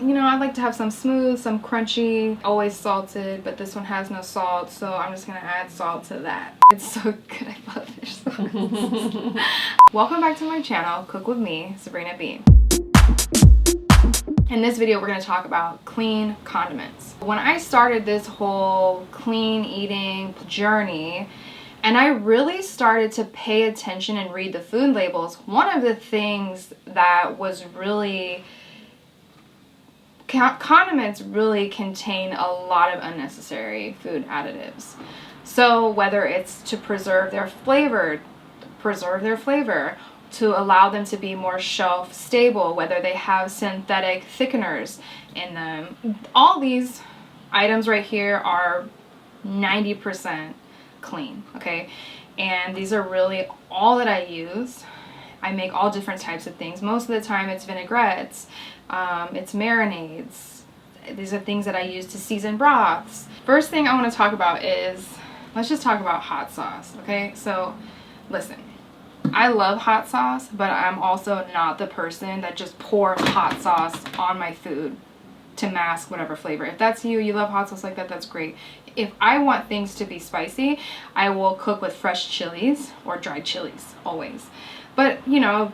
you know, I like to have some smooth, some crunchy, always salted, but this one has no salt, so I'm just gonna add salt to that. It's so good. I love fish sauce. Welcome back to my channel, Cook With Me, Sabrina B. In this video, we're going to talk about clean condiments. When I started this whole clean eating journey, and I really started to pay attention and read the food labels, one of the things that was really... condiments really contain a lot of unnecessary food additives. So whether it's to preserve their flavor, to allow them to be more shelf stable, whether they have synthetic thickeners in them. All these items right here are 90% clean, okay? And these are really all that I use. I make all different types of things. Most of the time it's vinaigrettes, it's marinades. These are things that I use to season broths. First thing I want to talk about is, let's just talk about hot sauce, okay? So listen, I love hot sauce, but I'm also not the person that just pours hot sauce on my food to mask whatever flavor. If that's you, you love hot sauce like that, that's great. If I want things to be spicy, I will cook with fresh chilies or dried chilies, always. But, you know,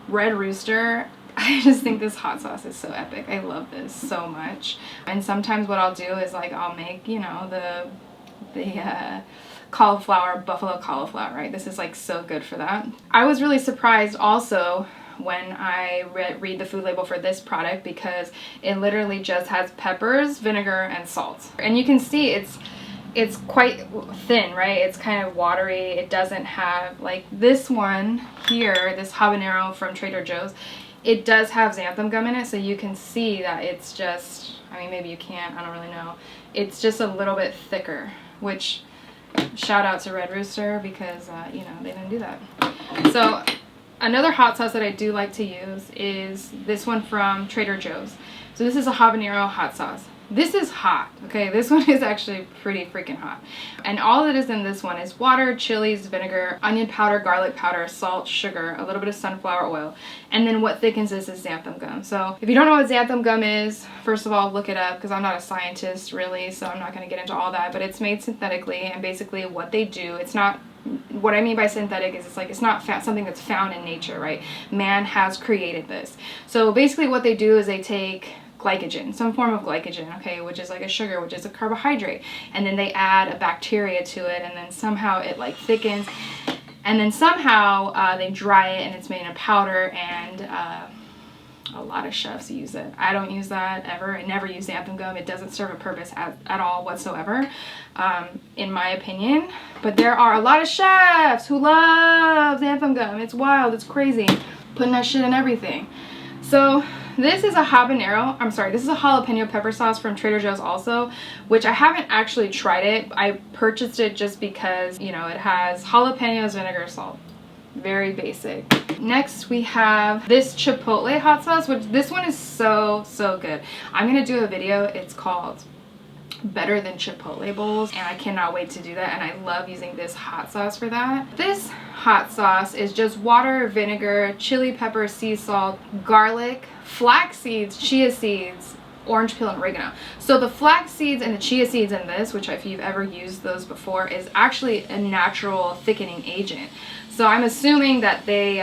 Red Rooster, I just think this hot sauce is so epic. I love this so much. And sometimes what I'll do is, like, I'll make, you know, the cauliflower, buffalo cauliflower, right? This is like so good for that. I was really surprised also when I read the food label for this product, because it literally just has peppers, vinegar, and salt. And you can see it's quite thin, right? It's kind of watery. It doesn't have, like this one here, this habanero from Trader Joe's, it does have xanthan gum in it, so you can see that it's just, I mean, maybe you can't, I don't really know. It's just a little bit thicker, which shout out to Red Rooster, because you know, they didn't do that. So another hot sauce that I do like to use is this one from Trader Joe's. So this is a habanero hot sauce. This is hot, okay? This one is actually pretty freaking hot. And all that is in this one is water, chilies, vinegar, onion powder, garlic powder, salt, sugar, a little bit of sunflower oil. And then what thickens this is xanthan gum. So if you don't know what xanthan gum is, first of all, look it up, because I'm not a scientist really, so I'm not going to get into all that. But it's made synthetically, and basically what they do, it's not, what I mean by synthetic is it's not something that's found in nature, right? Man has created this. So basically what they do is they take glycogen, some form of glycogen, okay, which is like a sugar, which is a carbohydrate, and then they add a bacteria to it, and then somehow it like thickens, and then somehow they dry it, and it's made in a powder, and a lot of chefs use it. I don't use that ever. I never use xanthan gum. It doesn't serve a purpose at all whatsoever, in my opinion. But there are a lot of chefs who love xanthan gum. It's wild. It's crazy. Putting that shit in everything. So this is a this is a jalapeno pepper sauce from Trader Joe's also, which I haven't actually tried it. I purchased it just because, you know, it has jalapenos, vinegar, salt. Very basic. Next we have this Chipotle hot sauce, which this one is so good. I'm gonna do a video. It's called Better Than Chipotle Bowls, and I cannot wait to do that, and I love using this hot sauce for that. This hot sauce is just water, vinegar, chili pepper, sea salt, garlic, flax seeds, chia seeds, orange peel, and oregano. So the flax seeds and the chia seeds in this, which if you've ever used those before, is actually a natural thickening agent. So I'm assuming that they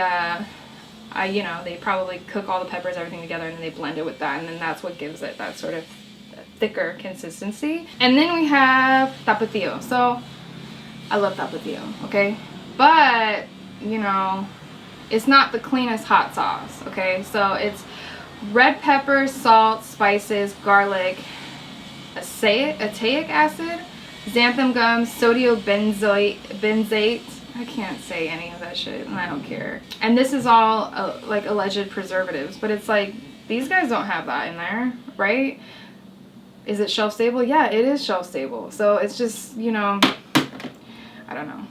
you know, they probably cook all the peppers, everything together, and then they blend it with that, and then that's what gives it that sort of thicker consistency. And then we have Tapatio. So I love Tapatio, okay? But, you know, it's not the cleanest hot sauce, okay? So it's red pepper, salt, spices, garlic, aceic acid, xanthan gum, sodium benzoate. I can't say any of that shit, and I don't care. And this is all like alleged preservatives, but it's like, these guys don't have that in there, right? Is it shelf stable? Yeah, it is shelf stable. So it's just, you know, I don't know.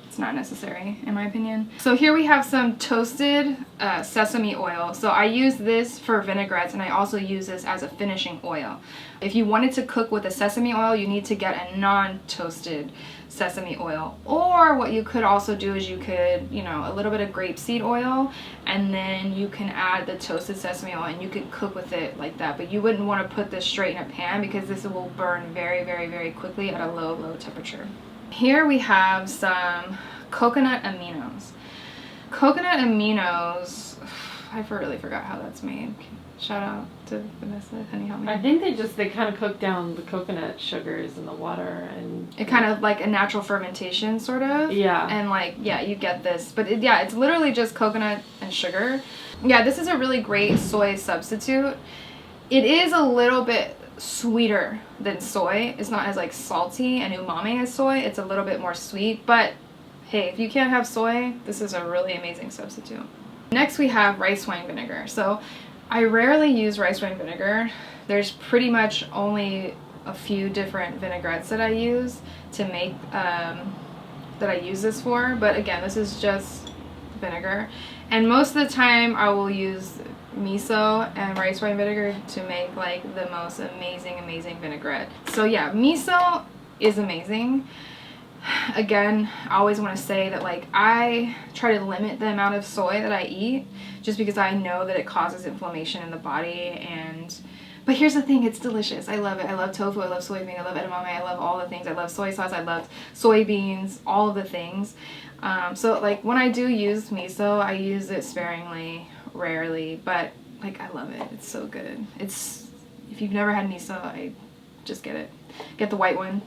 It's just not necessary in my opinion. So here we have some toasted sesame oil. So I use this for vinaigrettes, and I also use this as a finishing oil. If you wanted to cook with a sesame oil, you need to get a non-toasted sesame oil. Or what you could also do is you could, you know, a little bit of grapeseed oil, and then you can add the toasted sesame oil and you could cook with it like that. But you wouldn't want to put this straight in a pan because this will burn very, very, very quickly at a low temperature. Here we have some coconut aminos. Coconut aminos, I really forgot how that's made. Shout out to Vanessa. Can you help me? I think they kind of cook down the coconut sugars in the water, and it kind of like a natural fermentation sort of. Yeah. And like, yeah, you get this, but yeah, it's literally just coconut and sugar. Yeah, this is a really great soy substitute. It is a little bit sweeter than soy. It's not as like salty and umami as soy. It's a little bit more sweet, but hey, if you can't have soy, this is a really amazing substitute. Next we have rice wine vinegar. So I rarely use rice wine vinegar. There's pretty much only a few different vinaigrettes that I use to make, that I use this for. But again, this is just vinegar. And most of the time I will use miso and rice wine vinegar to make like the most amazing vinaigrette. So yeah, miso is amazing. Again, I always want to say that like I try to limit the amount of soy that I eat just because I know that it causes inflammation in the body. But here's the thing, it's delicious. I love it. I love tofu, I love soybean, I love edamame, I love all the things. I love soy sauce, I love soybeans, all of the things. So like when I do use miso, I use it sparingly, rarely, but like I love it. It's so good. If you've never had miso, I just get it. Get the white one.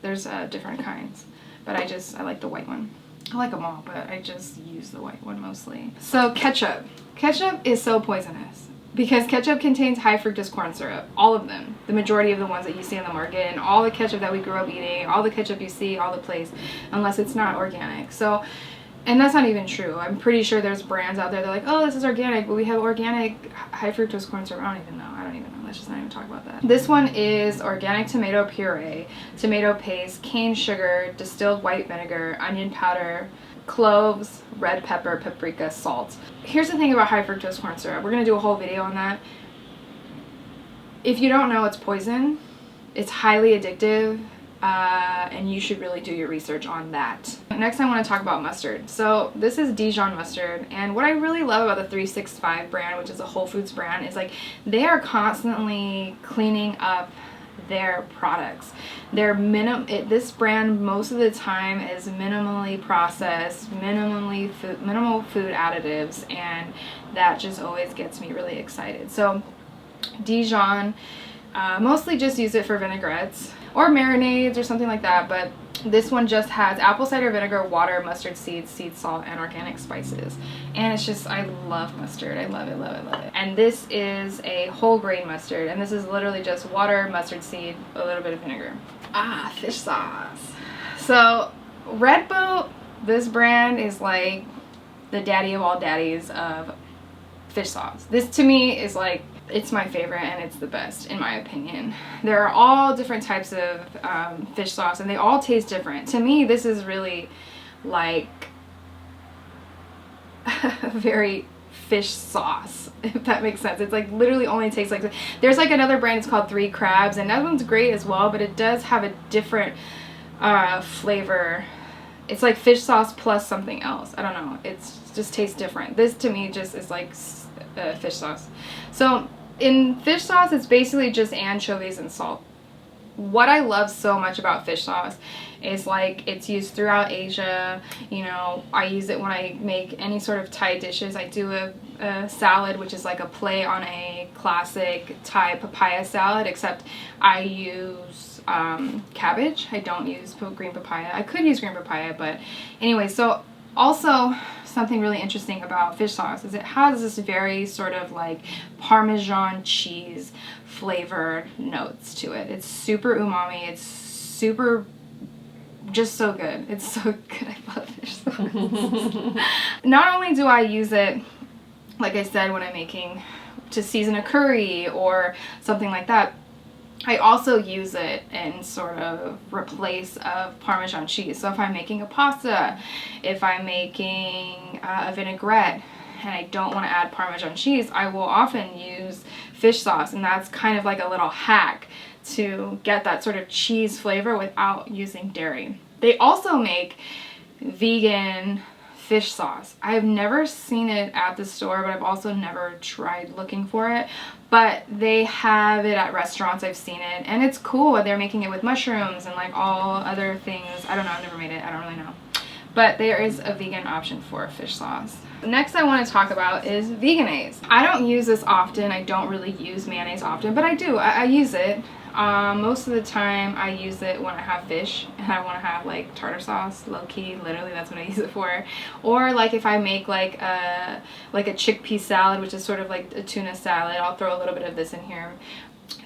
There's different kinds, but I like the white one. I like them all, but I just use the white one mostly. So ketchup. Ketchup is so poisonous because ketchup contains high fructose corn syrup. All of them. The majority of the ones that you see on the market, and all the ketchup that we grew up eating, all the ketchup you see all the place, unless it's not organic. So, and that's not even true. I'm pretty sure there's brands out there that are like, oh, this is organic, but we have organic high fructose corn syrup. I don't even know. Let's just not even talk about that. This one is organic tomato puree, tomato paste, cane sugar, distilled white vinegar, onion powder, cloves, red pepper, paprika, salt. Here's the thing about high fructose corn syrup. We're going to do a whole video on that. If you don't know it's poison, it's highly addictive, and you should really do your research on that. Next I want to talk about mustard. So this is Dijon mustard, and what I really love about the 365 brand, which is a Whole Foods brand, is like they are constantly cleaning up their products. This brand most of the time is minimally processed, minimal food additives, and that just always gets me really excited. So Dijon, mostly just use it for vinaigrettes or marinades or something like that, but this one just has apple cider vinegar, water, mustard seeds, sea salt, and organic spices. And it's just, I love mustard. I love it, love it, love it. And this is a whole grain mustard, and this is literally just water, mustard seed, a little bit of vinegar. Fish sauce. So Red Boat, this brand is like the daddy of all daddies of fish sauce. This to me is like, it's my favorite and it's the best in my opinion. There are all different types of fish sauce and they all taste different. To me, this is really like a very fish sauce, if that makes sense. It's like literally only tastes like, there's like another brand, it's called Three Crabs, and that one's great as well, but it does have a different flavor. It's like fish sauce plus something else. I don't know. It's just tastes different. This to me just is like fish sauce. So in fish sauce, it's basically just anchovies and salt. What I love so much about fish sauce is like it's used throughout Asia. You know, I use it when I make any sort of Thai dishes. I do a salad, which is like a play on a classic Thai papaya salad, except I use cabbage. I don't use green papaya. I could use green papaya, but anyway, so also something really interesting about fish sauce is it has this very sort of like Parmesan cheese flavor notes to it. It's super umami. It's super just so good. It's so good. I love fish sauce. Not only do I use it, like I said, when I'm making to season a curry or something like that, I also use it in sort of replace of Parmesan cheese. So if I'm making a pasta, if I'm making a vinaigrette, and I don't want to add Parmesan cheese, I will often use fish sauce, and that's kind of like a little hack to get that sort of cheese flavor without using dairy. They also make vegan fish sauce. I've never seen it at the store, but I've also never tried looking for it. But they have it at restaurants. I've seen it, and it's cool. They're making it with mushrooms and like all other things. I don't know. I've never made it. I don't really know. But there is a vegan option for fish sauce. Next I want to talk about is Vegenaise. I don't use this often. I don't really use mayonnaise often, but I do. I use it. Most of the time I use it when I have fish and I want to have like tartar sauce, low key, literally that's what I use it for. Or like if I make like a chickpea salad, which is sort of like a tuna salad, I'll throw a little bit of this in here.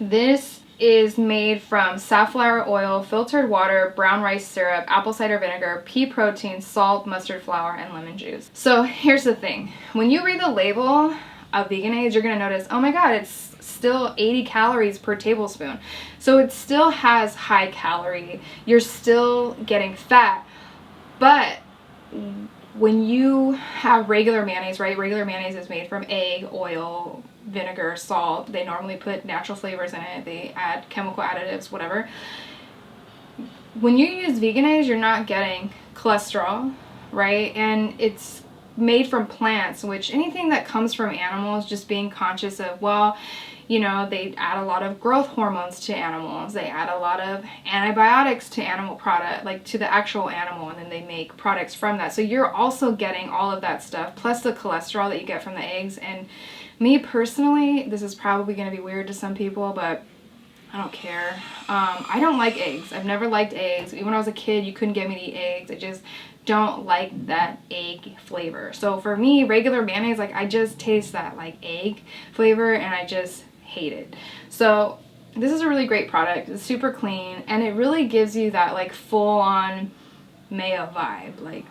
This is made from safflower oil, filtered water, brown rice syrup, apple cider vinegar, pea protein, salt, mustard flour, and lemon juice. So here's the thing. When you read the label of Vegenaise, you're going to notice, oh my god, it's still 80 calories per tablespoon. So it still has high calorie. You're still getting fat. But when you have regular mayonnaise, right? Regular mayonnaise is made from egg, oil, vinegar, salt. They normally put natural flavors in it. They add chemical additives, whatever. When you use Vegenaise, you're not getting cholesterol, right? And it's made from plants, which anything that comes from animals, just being conscious of, well, you know, they add a lot of growth hormones to animals. They add a lot of antibiotics to animal product, like to the actual animal, and then they make products from that. So you're also getting all of that stuff, plus the cholesterol that you get from the eggs. And me personally, this is probably going to be weird to some people, but I don't care. I don't like eggs. I've never liked eggs. Even when I was a kid, you couldn't get me to eat eggs. I just don't like that egg flavor. So for me, regular mayonnaise, like I just taste that like egg flavor and I just hate it. So this is a really great product. It's super clean and it really gives you that like full on mayo vibe. Like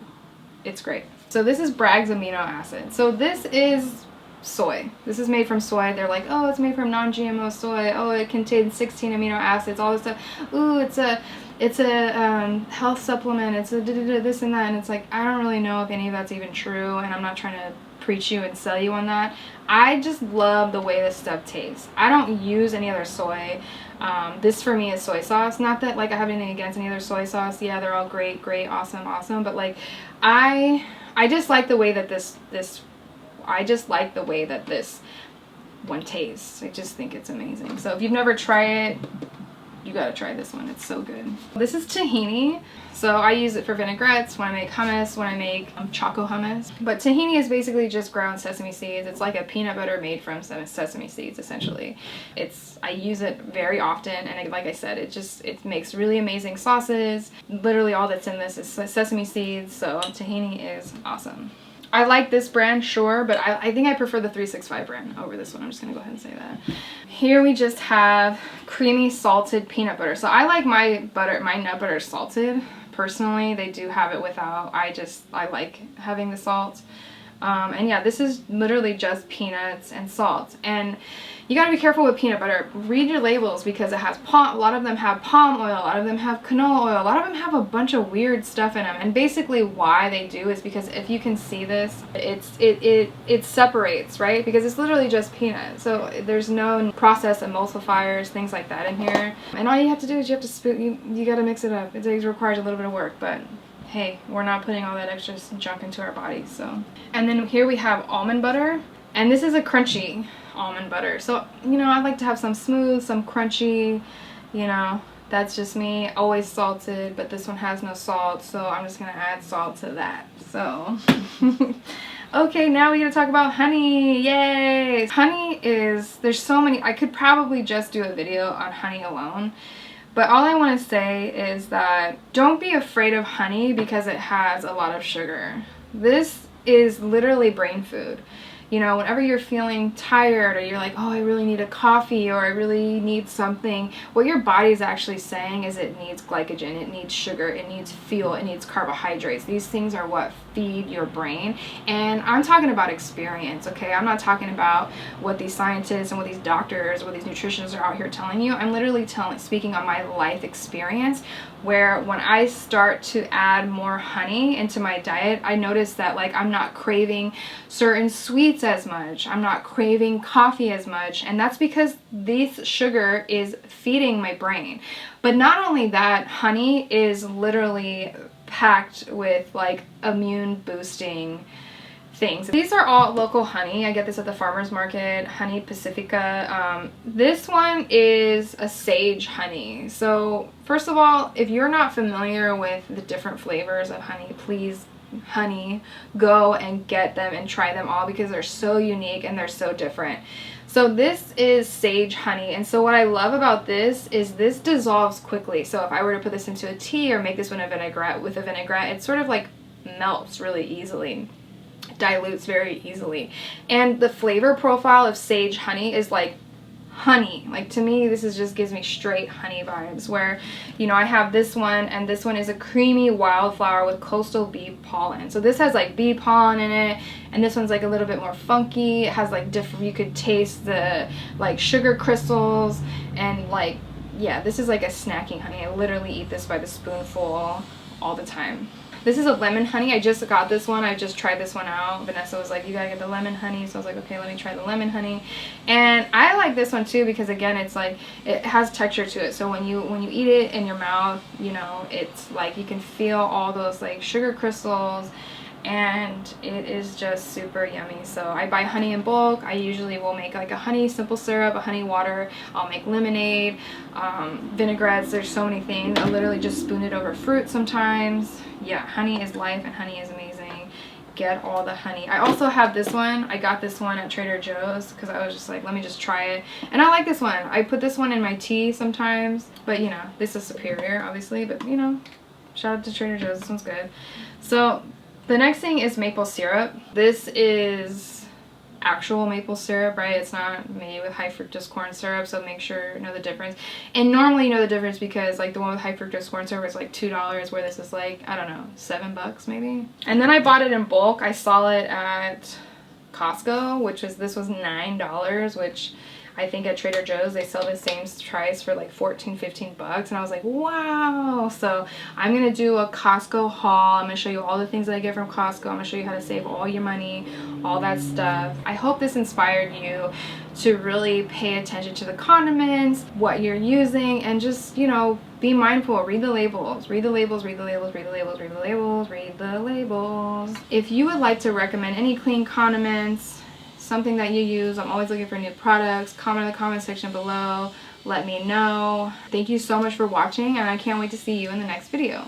it's great. So this is Bragg's amino acid. So this is soy. This is made from soy. They're like, oh, it's made from non-GMO soy. Oh, it contains 16 amino acids, all this stuff. Ooh, it's a health supplement. It's a this and that. And it's like, I don't really know if any of that's even true, and I'm not trying to preach you and sell you on that. I just love the way this stuff tastes. I don't use any other soy. This for me is soy sauce. Not that like I have anything against any other soy sauce. Yeah, they're all great, awesome. But like, I just like the way that this one tastes. I just think it's amazing. So if you've never tried it, you gotta try this one. It's so good. This is tahini. So I use it for vinaigrettes, when I make hummus, when I make choco hummus. But tahini is basically just ground sesame seeds. It's like a peanut butter made from sesame seeds, essentially. I use it very often, and like I said, it makes really amazing sauces. Literally all that's in this is sesame seeds, so tahini is awesome. I like this brand, sure, but I think I prefer the 365 brand over this one. I'm just gonna go ahead and say that. Here we just have creamy salted peanut butter. So I like my nut butter salted. Personally, they do have it without. I like having the salt. And yeah, this is literally just peanuts and salt. And you gotta be careful with peanut butter. Read your labels because it has a lot of them have palm oil, a lot of them have canola oil, a lot of them have a bunch of weird stuff in them. And basically why they do is because if you can see this, it separates, right? Because it's literally just peanut. So there's no processed emulsifiers, things like that in here. And all you have to do is you have to you gotta mix it up. It requires a little bit of work, but hey, we're not putting all that extra junk into our bodies, so. And then here we have almond butter, and this is a crunchy almond butter. So, you know, I like to have some smooth, some crunchy, you know, that's just me. Always salted, but this one has no salt, so I'm just gonna add salt to that, so. Okay, now we gotta talk about honey, yay! Honey there's so many, I could probably just do a video on honey alone. But all I want to say is that don't be afraid of honey because it has a lot of sugar. This is literally brain food. You know, whenever you're feeling tired or you're like, oh, I really need a coffee or I really need something, what your body is actually saying is it needs glycogen, it needs sugar, it needs fuel, it needs carbohydrates. These things are what feed your brain. And I'm talking about experience, okay? I'm not talking about what these scientists and what these doctors, what these nutritionists are out here telling you. I'm literally speaking on my life experience, where when I start to add more honey into my diet, I notice that like I'm not craving certain sweets as much. I'm not craving coffee as much. And that's because this sugar is feeding my brain. But not only that, honey is literally packed with like immune boosting things. These are all local honey. I get this at the farmer's market, Honey Pacifica. This one is a sage honey. So first of all, if you're not familiar with the different flavors of honey, please go and get them and try them all, because they're so unique and they're so different. So this is sage honey, and so what I love about this is this dissolves quickly. So if I were to put this into a tea or make this with a vinaigrette, it sort of like melts really easily, dilutes very easily. And the flavor profile of sage honey is like honey. Like, to me, this is just gives me straight honey vibes, where, you know, I have this one, and this one is a creamy wildflower with coastal bee pollen. So this has like bee pollen in it, and this one's like a little bit more funky. It has like different, you could taste the like sugar crystals, and like, yeah, this is like a snacking honey. I literally eat this by the spoonful all the time. This is a lemon honey. I just got this one. I just tried this one out. Vanessa was like, you gotta get the lemon honey. So I was like, okay, let me try the lemon honey. And I like this one too, because again, it's like, it has texture to it. So when you eat it in your mouth, you know, it's like you can feel all those like sugar crystals, and it is just super yummy. So I buy honey in bulk. I usually will make like a honey simple syrup, a honey water. I'll make lemonade, vinaigrettes. There's so many things. I'll literally just spoon it over fruit sometimes. Yeah, honey is life and honey is amazing. Get all the honey. I also have this one. I got this one at Trader Joe's because I was just like, let me just try it. And I like this one. I put this one in my tea sometimes, but you know, this is superior obviously, but you know, shout out to Trader Joe's. This one's good. So the next thing is maple syrup. This is actual maple syrup, right? It's not made with high fructose corn syrup, so make sure you know the difference. And normally you know the difference because like the one with high fructose corn syrup is like $2, where this is like, I don't know, $7 maybe. And then I bought it in bulk. I saw it at Costco, this was $9, which I think at Trader Joe's they sell the same price for like $14-15, and I was like, wow. So I'm gonna do a Costco haul. I'm gonna show you all the things that I get from Costco. I'm gonna show you how to save all your money, all that stuff. I hope this inspired you to really pay attention to the condiments, what you're using, and just, you know, be mindful. Read the labels. Read the labels, read the labels, read the labels, read the labels, read the labels. If you would like to recommend any clean condiments, something that you use, I'm always looking for new products. Comment in the comment section below. Let me know. Thank you so much for watching, and I can't wait to see you in the next video.